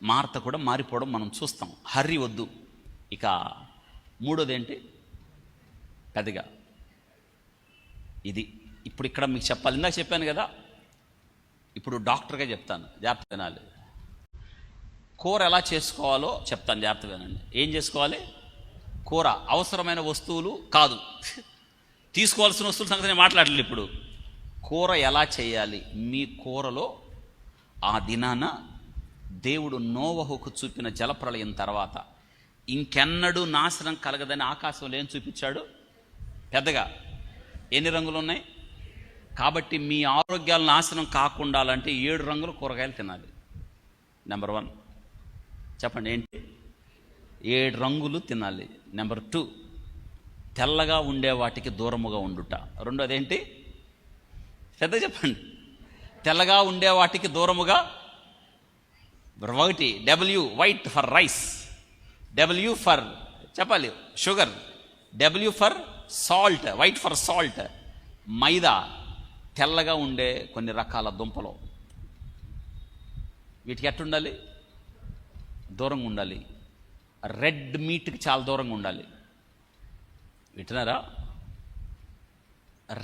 Martha కూడా మారిపోవడం మనం చూస్తాం. హర్రి వద్దు. ఇక మూడోది ఏంటి? పెద్దగా ఇది ఇప్పుడు ఇక్కడ మీకు చెప్పాలి. ఇందాక చెప్పాను కదా, ఇప్పుడు డాక్టర్గా చెప్తాను, జాగ్రత్త వినాలి. కూర ఎలా చేసుకోవాలో చెప్తాను, జాగ్రత్త వినండి. ఏం చేసుకోవాలి? కూర అవసరమైన వస్తువులు కాదు, తీసుకోవాల్సిన వస్తువుల సంగతి నేను మాట్లాడలేదు. ఇప్పుడు కూర ఎలా చేయాలి? మీ కూరలో ఆ దినాన దేవుడు నోవహుకు చూపిన జలప్రళయం తర్వాత ఇంకెన్నడూ నాశనం కలగదని ఆకాశంలో ఏం చూపించాడు? పెద్దగా. ఎన్ని రంగులు ఉన్నాయి? కాబట్టి మీ ఆరోగ్యాలు నాశనం కాకుండా అంటే 7 రంగుల కూరగాయలు తినాలి. నెంబర్ 1 చెప్పండి ఏంటి? 7 రంగులు తినాలి. నెంబర్ 2 తెల్లగా ఉండే వాటికి దూరముగా ఉండుట. రెండోది ఏంటి? పెద్ద చెప్పండి. తెల్లగా ఉండే వాటికి దూరముగా. 1 W white for rice, W for చెప్పాలి sugar, W for salt, white for salt. Maida, తెల్లగా ఉండే కొన్ని రకాల దుంపలు, వీటికి ఎట్టుండాలి? దూరంగా ఉండాలి. రెడ్ మీట్కి చాలా దూరంగా ఉండాలి. వింటున్నారా?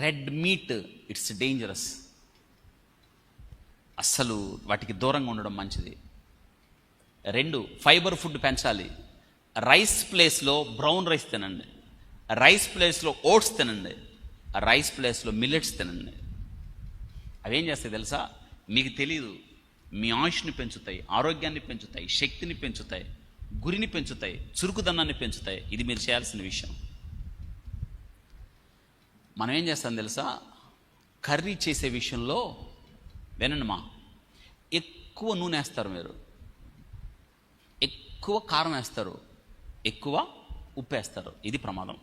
Red meat it's dangerous. అస్సలు వాటికి దూరంగా ఉండడం మంచిది. 2 ఫైబర్ ఫుడ్ పెంచాలి. రైస్ ప్లేస్లో బ్రౌన్ రైస్ తినండి, రైస్ ప్లేస్లో ఓట్స్ తినండి, రైస్ ప్లేస్లో మిల్లెట్స్ తినండి. అవేం చేస్తాయి తెలుసా? మీకు తెలీదు. మీ ఆయుష్ని పెంచుతాయి, ఆరోగ్యాన్ని పెంచుతాయి, శక్తిని పెంచుతాయి, గురిని పెంచుతాయి, చురుకుదనాన్ని పెంచుతాయి. ఇది మీరు చేయాల్సిన విషయం. మనం ఏం చేస్తాం తెలుసా? కర్రీ చేసే విషయంలో వినండి మా, ఎక్కువ నూనె వేస్తారు మీరు, ఎక్కువ కారం వేస్తారు, ఎక్కువ ఉప్పు వేస్తారు. ఇది ప్రమాదం.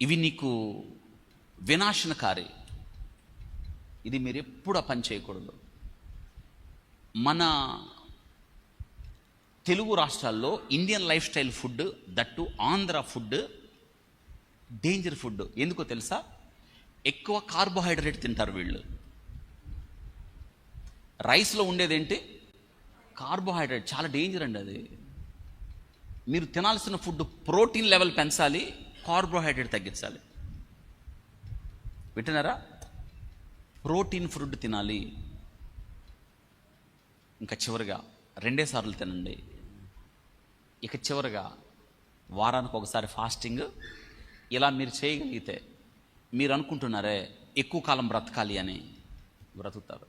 ఇవి నీకు వినాశనకారి. ఇది మీరు ఎప్పుడు ఆ పని చేయకూడదు. మన తెలుగు రాష్ట్రాల్లో Indian life style food, that Andhra food danger food. ఎందుకో తెలుసా? ఎక్కువ కార్బోహైడ్రేట్ తింటారు వీళ్ళు. రైస్లో ఉండేదేంటి? కార్బోహైడ్రేట్. చాలా డేంజర్ అండి అది. మీరు తినాల్సిన ఫుడ్ ప్రోటీన్ లెవెల్ పెంచాలి, కార్బోహైడ్రేట్ తగ్గించాలి. వింటున్నారా? ప్రోటీన్ ఫుడ్ తినాలి. ఇంకా చివరిగా 2 సార్లు తినండి. ఇక చివరిగా వారానికి ఒకసారి ఫాస్టింగ్. ఇలా మీరు చేయగలిగితే మీరు అనుకుంటున్నారే ఎక్కువ కాలం బ్రతకాలి అని, బ్రతుకుతారు.